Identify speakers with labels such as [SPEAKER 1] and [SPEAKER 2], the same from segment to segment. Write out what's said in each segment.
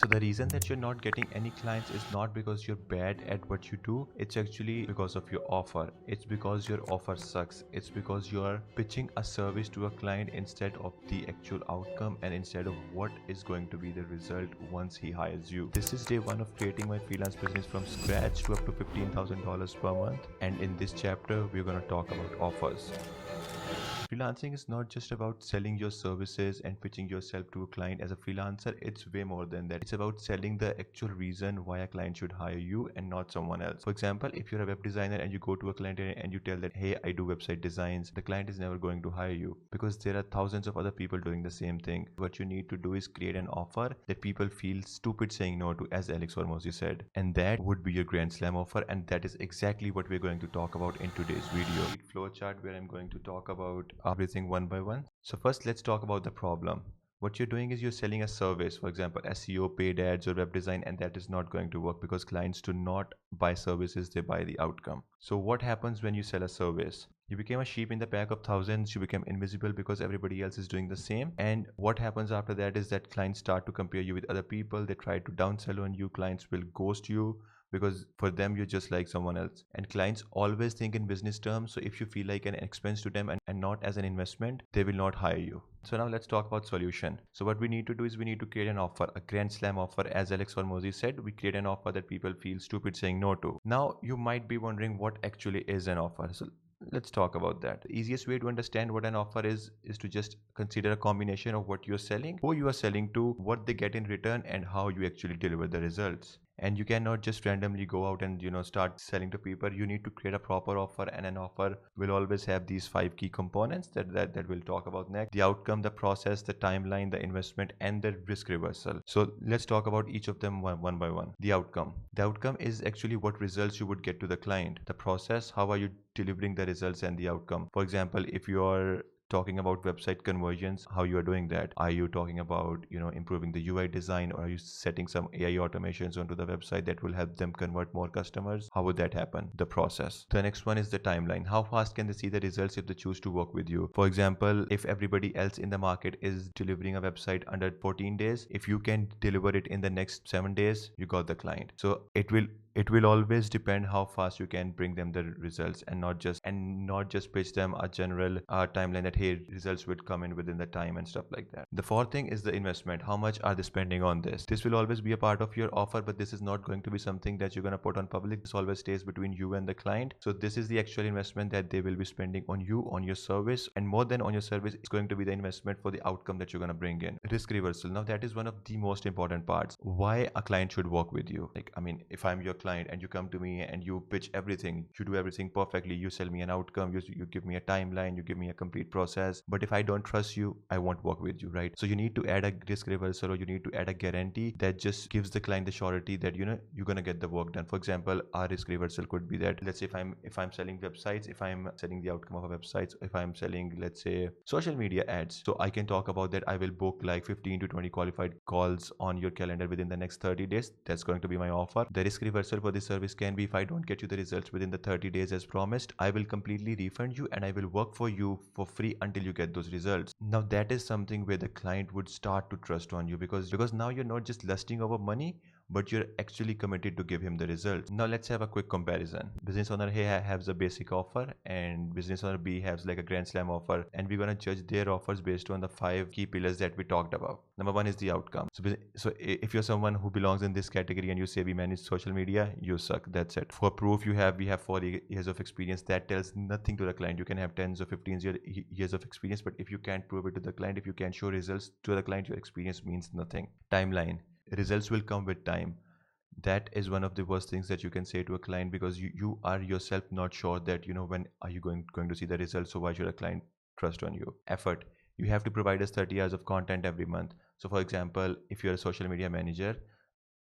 [SPEAKER 1] the reason that you're not getting any clients is not because you're bad at what you do. It's actually because of your offer. It's because your offer sucks. It's because you're pitching a service to a client instead of the actual outcome and instead of what is going to be the result once he hires you. This is day one of creating my freelance business from scratch to up to $15,000 per month. And in this chapter, we're going to talk about offers. Freelancing is not just about selling your services and pitching yourself to a client as a freelancer. It's way more than that. It's about selling the actual reason why a client should hire you and not someone else. For example, if you're a web designer and you go to a client and you tell that, hey, I do website designs, the client is never going to hire you because there are thousands of other people doing the same thing. What you need to do is create an offer that people feel stupid saying no to, as Alex Hormozy said. And that would be your grand slam offer. And that is exactly what we're going to talk about in today's video. Flowchart where I'm going to talk about everything one by one. So first, let's talk about the problem. What you're doing is you're selling a service, for example, SEO, paid ads, or web design, and that is not going to work because clients do not buy services, they buy the outcome. So what happens when you sell a service? You became a sheep in the pack of thousands, you become invisible because everybody else is doing the same. And what happens after that is that clients start to compare you with other people, they try to downsell on you, clients will ghost you, because for them you're just like someone else. And clients always think in business terms, so if you feel like an expense to them and not as an investment, they will not hire you. So now let's talk about solution. So what we need to do is we need to create an offer, a grand slam offer. As Alex Hormozy said, we create an offer that people feel stupid saying no to. Now you might be wondering what actually is an offer. So let's talk about that. The easiest way to understand what an offer is to just consider a combination of what you're selling, who you are selling to, what they get in return, and how you actually deliver the results. And you cannot just randomly go out and start selling to people. You need to create a proper offer, and an offer will always have these 5 key components that we'll talk about next: the outcome, the process, the timeline, the investment, and the risk reversal. So let's talk about each of them one by one. The outcome is actually what results you would get to the client. The process, how are you delivering the results and the outcome. For example, if you are talking about website conversions, how you are doing that. Are you talking about improving the UI design, or are you setting some AI automations onto the website that will help them convert more customers? How would that happen? The process. The next one is the timeline. How fast can they see the results if they choose to work with you? For example, if everybody else in the market is delivering a website under 14 days, if you can deliver it in the next 7 days, you got the client. So it will always depend how fast you can bring them the results, and not just pitch them a general timeline that hey, results will come in within the time and stuff like that. The fourth thing is the investment. How much are they spending on this? This will always be a part of your offer, but this is not going to be something that you're going to put on public. This always stays between you and the client. So this is the actual investment that they will be spending on you, on your service, and more than on your service, it's going to be the investment for the outcome that you're going to bring in. Risk reversal. Now that is one of the most important parts. Why a client should work with you? Like, I mean, if I'm your client and you come to me and you pitch everything, you do everything perfectly, you sell me an outcome, you give me a timeline, you give me a complete process, but if I don't trust you, I won't work with you, right? So you need to add a risk reversal, or you need to add a guarantee that just gives the client the surety that you're gonna get the work done. For example, our risk reversal could be that, let's say if I'm selling websites, if I'm selling the outcome of a website, if I'm selling, let's say, social media ads, so I can talk about that I will book like 15 to 20 qualified calls on your calendar within the next 30 days. That's going to be my offer. The risk reversal for this service can be, if I don't get you the results within the 30 days as promised, I will completely refund you and I will work for you for free until you get those results. Now that is something where the client would start to trust on you, because now you're not just lusting over money, but you're actually committed to give him the results. Now let's have a quick comparison. Business owner A has a basic offer and business owner B has like a grand slam offer, and we're gonna judge their offers based on the 5 key pillars that we talked about. Number 1 is the outcome. So if you're someone who belongs in this category and you say we manage social media, you suck. That's it. For proof, we have 4 years of experience. That tells nothing to the client. You can have 10s or 15 years of experience, but if you can't prove it to the client, if you can't show results to the client, your experience means nothing. Timeline. Results will come with time. That is one of the worst things that you can say to a client, because you are yourself not sure that when are you going to see the results. So why should a client trust on you? Effort. You have to provide us 30 hours of content every month. So for example, if you're a social media manager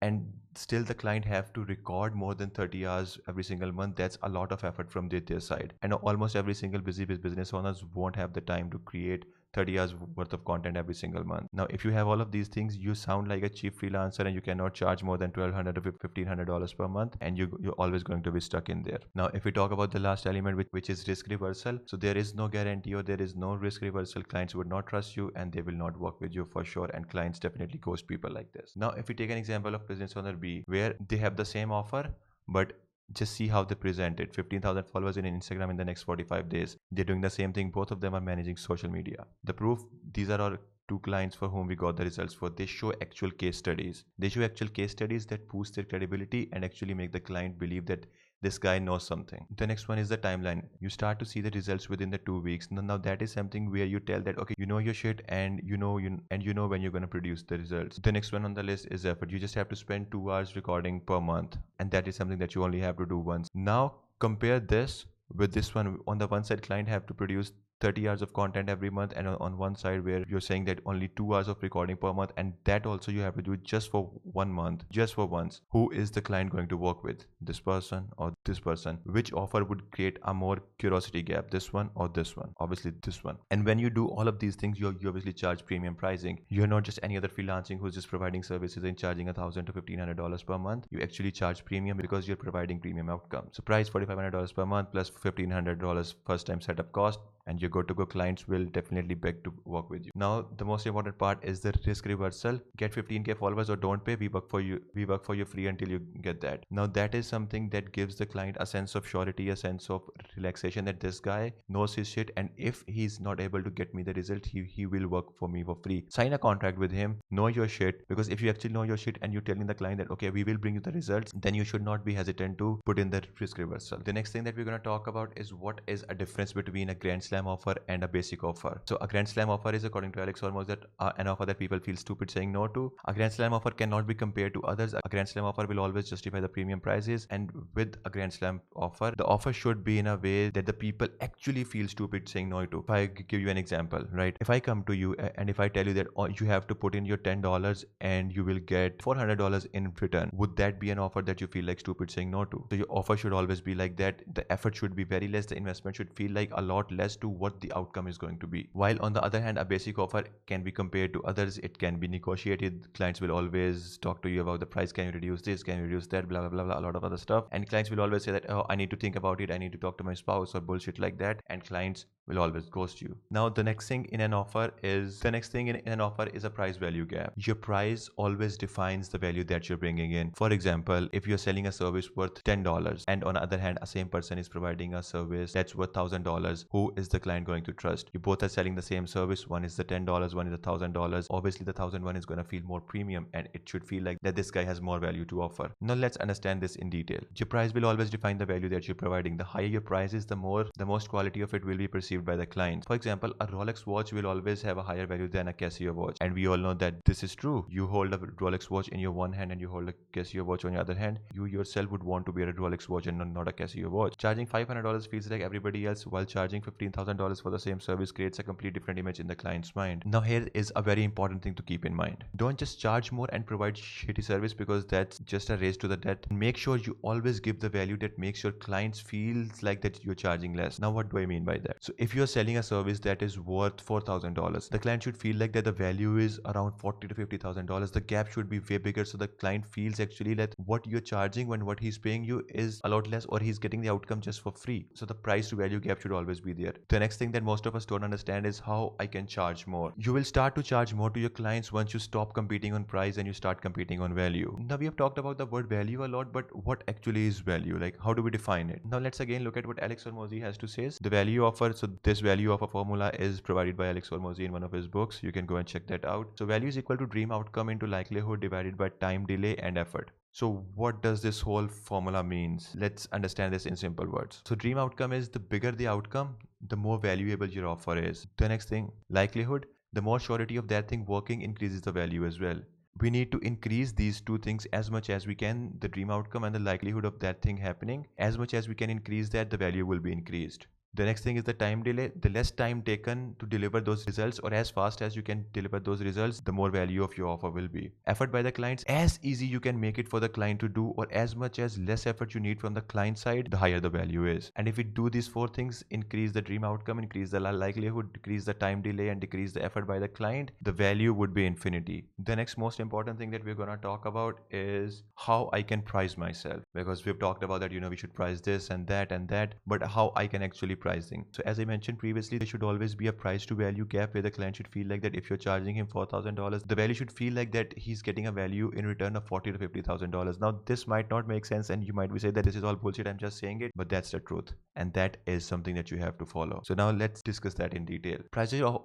[SPEAKER 1] and still the client have to record more than 30 hours every single month, that's a lot of effort from their side, and almost every single busy business owners won't have the time to create 30 hours worth of content every single month. Now, if you have all of these things, you sound like a cheap freelancer and you cannot charge more than $1,200 to $1,500 per month, and you're always going to be stuck in there. Now, if we talk about the last element, which is risk reversal, so there is no guarantee or there is no risk reversal. Clients would not trust you and they will not work with you for sure, and clients definitely ghost people like this. Now, if we take an example of business owner B, where they have the same offer, but just see how they present it. 15,000 followers in Instagram in the next 45 days. They're doing the same thing. Both of them are managing social media. The proof, these are our two clients for whom we got the results for. They show actual case studies. They show actual case studies that boost their credibility and actually make the client believe that this guy knows something. The next one is the timeline. You start to see the results within the 2 weeks. Now that is something where you tell that, okay, you know your shit, and you know when you're going to produce the results. The next one on the list is effort. You just have to spend 2 hours recording per month, and that is something that you only have to do once. Now compare this with this one. On the one side, client have to produce 30 hours of content every month, and on one side where you're saying that only 2 hours of recording per month, and that also you have to do just for 1 month, just for once. Who is the client going to work with? This person or this person? Which offer would create a more curiosity gap, this one or this one? Obviously this one. And when you do all of these things, you obviously charge premium pricing. You're not just any other freelancing who's just providing services and charging $1,000 to $1,500 per month. You actually charge premium because you're providing premium outcomes. So price $4,500 per month plus $1,500 first time setup cost, and you're good to go. Clients will definitely beg to work with you. Now, the most important part is the risk reversal. Get 15k followers or don't pay. We work for you. We work for you free until you get that. Now, that is something that gives the client a sense of surety, a sense of relaxation that this guy knows his shit, and if he's not able to get me the result, he will work for me for free. Sign a contract with him. Know your shit, because if you actually know your shit and you're telling the client that, okay, we will bring you the results, then you should not be hesitant to put in the risk reversal. The next thing that we're going to talk about is what is a difference between a Grand Slam offer and a basic offer. So a Grand Slam offer is, according to Alex Hormoz, that an offer that people feel stupid saying no to. A Grand Slam offer cannot be compared to others. A Grand Slam offer will always justify the premium prices, and with a Grand Slam offer, the offer should be in a way that the people actually feel stupid saying no to. If I give you an example, right? If I come to you and if I tell you that you have to put in your $10 and you will get $400 in return, would that be an offer that you feel like stupid saying no to? So your offer should always be like that. The effort should be very less. The investment should feel like a lot less to what the outcome is going to be. While on the other hand, a basic offer can be compared to others. It can be negotiated. Clients will always talk to you about the price. Can you reduce this? Can you reduce that? Blah, blah, blah, blah, a lot of other stuff. And clients will always say that, oh, I need to think about it. I need to talk to my spouse or bullshit like that. And clients will always ghost you. Now, the next thing in an offer is a price value gap. Your price always defines the value that you're bringing in. For example, if you're selling a service worth $10 and on the other hand, a same person is providing a service that's worth $1,000, who is the client going to trust? You both are selling the same service. One is the $10, one is the $1,000. Obviously, the 1,001 is going to feel more premium, and it should feel like that this guy has more value to offer. Now, let's understand this in detail. Your price will always define the value that you're providing. The higher your price is, the most quality of it will be perceived by the client. For example, a Rolex watch will always have a higher value than a Casio watch, and we all know that this is true. You hold a Rolex watch in your one hand and you hold a Casio watch on your other hand. You yourself would want to wear a Rolex watch and not a Casio watch. Charging $500 feels like everybody else, while charging $15,000 for the same service creates a complete different image in the client's mind. Now, here is a very important thing to keep in mind. Don't just charge more and provide shitty service, because that's just a race to the death. Make sure you always give the value that makes your clients feels like that you're charging less. Now, what do I mean by that? So if you're selling a service that is worth $4,000, the client should feel like that the value is around $40,000 to $50,000. The gap should be way bigger, so the client feels actually that what you're charging when what he's paying you is a lot less, or he's getting the outcome just for free. So the price to value gap should always be there. The next thing that most of us don't understand is how I can charge more. You will start to charge more to your clients once you stop competing on price and you start competing on value. Now, we have talked about the word value a lot, but what actually is value? Like, how do we define it? Now, let's again look at what Alex Hormozi has to say. The value offer. So this value offer formula is provided by Alex Hormozi in one of his books. You can go and check that out. So value is equal to dream outcome into likelihood divided by time, delay, and effort. So what does this whole formula means? Let's understand this in simple words. So dream outcome is, the bigger the outcome, the more valuable your offer is. The next thing, likelihood, the more surety of that thing working increases the value as well. We need to increase these two things as much as we can, the dream outcome and the likelihood of that thing happening. As much as we can increase that, the value will be increased. The next thing is the time delay. The less time taken to deliver those results, or as fast as you can deliver those results, the more value of your offer will be. Effort by the clients, as easy you can make it for the client to do, or as much as less effort you need from the client side, the higher the value is. And if we do these four things, increase the dream outcome, increase the likelihood, decrease the time delay, and decrease the effort by the client, the value would be infinity. The next most important thing that we're going to talk about is how I can price myself, because we've talked about that, we should price this and that, but how I can actually pricing. So as I mentioned previously, there should always be a price to value gap where the client should feel like that if you're charging him $4,000, the value should feel like that he's getting a value in return of $40,000 to $50,000. Now this might not make sense, and you might be saying that this is all bullshit, I'm just saying it, but that's the truth, and that is something that you have to follow. So now let's discuss that in detail. Price your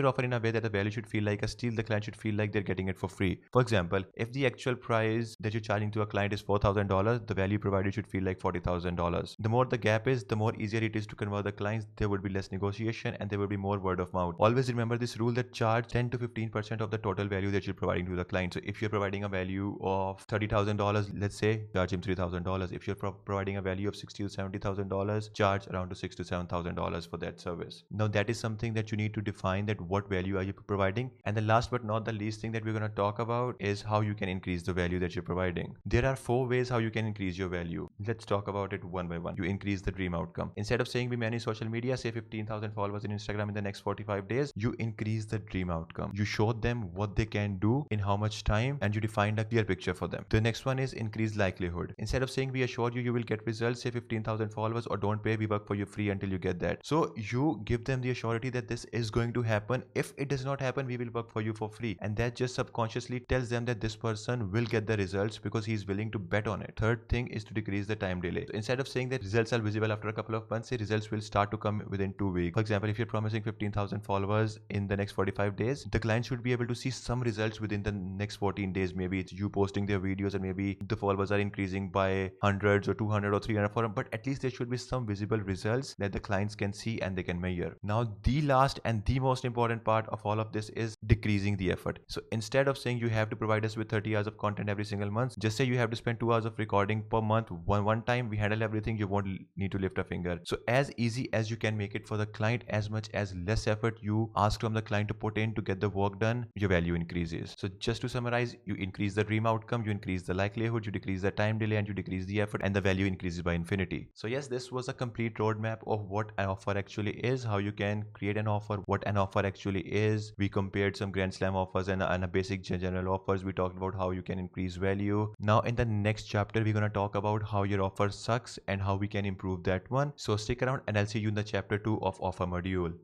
[SPEAKER 1] offer in a way that the value should feel like a steal. The client should feel like they're getting it for free. For example, if the actual price that you're charging to a client is $4,000, the value provided should feel like $40,000. The more the gap is, the more easier it is to convert the clients. There would be less negotiation, and there would be more word of mouth. Always remember this rule that charge 10 to 15% of the total value that you're providing to the client. So if you're providing a value of $30,000, let's say charge him $3,000. If you're providing a value of $60,000 to $70,000, charge around to $6,000 to $7,000 for that service. Now that is something that you need to define, that what value are you providing. And the last but not the least thing that we're going to talk about is how you can increase the value that you're providing. There are 4 ways how you can increase your value. Let's talk about it one by one. You increase the dream outcome. Instead of saying we manage social media, say 15,000 followers in Instagram in the next 45 days, you increase the dream outcome. You show them what they can do in how much time, and you define a clear picture for them. The next one is increase likelihood. Instead of saying we assure you will get results, say 15,000 followers, or don't pay, we work for you free until you get that. So you give them the assurity that this is going to happen. If it does not happen, we will work for you for free, and that just subconsciously tells them that this person will get the results because he's willing to bet on it. Third thing is to decrease the time delay. So instead of saying that results are visible after a couple of months, say results will start to come within 2 weeks. For example, if you're promising 15,000 followers in the next 45 days, the client should be able to see some results within the next 14 days. Maybe it's you posting their videos, and maybe the followers are increasing by hundreds or 200 or 300 for them, but at least there should be some visible results that the clients can see and they can measure. Now the last and the most important part of all of this is decreasing the effort. So instead of saying you have to provide us with 30 hours of content every single month, just say you have to spend 2 hours of recording per month. One time we handle everything, you won't need to lift a finger. So as easy as you can make it for the client, as much as less effort you ask from the client to put in to get the work done, your value increases. So just to summarize, you increase the dream outcome, you increase the likelihood, you decrease the time delay, and you decrease the effort, and the value increases by infinity. So yes, this was a complete roadmap of what an offer actually is, how you can create an offer, what an offer actually is. We compared some grand slam offers and a basic general offers. We talked about how you can increase value. Now in the next chapter, we're going to talk about how your offer sucks and how we can improve that one. So stick around, and I'll see you in the chapter 2 of offer module.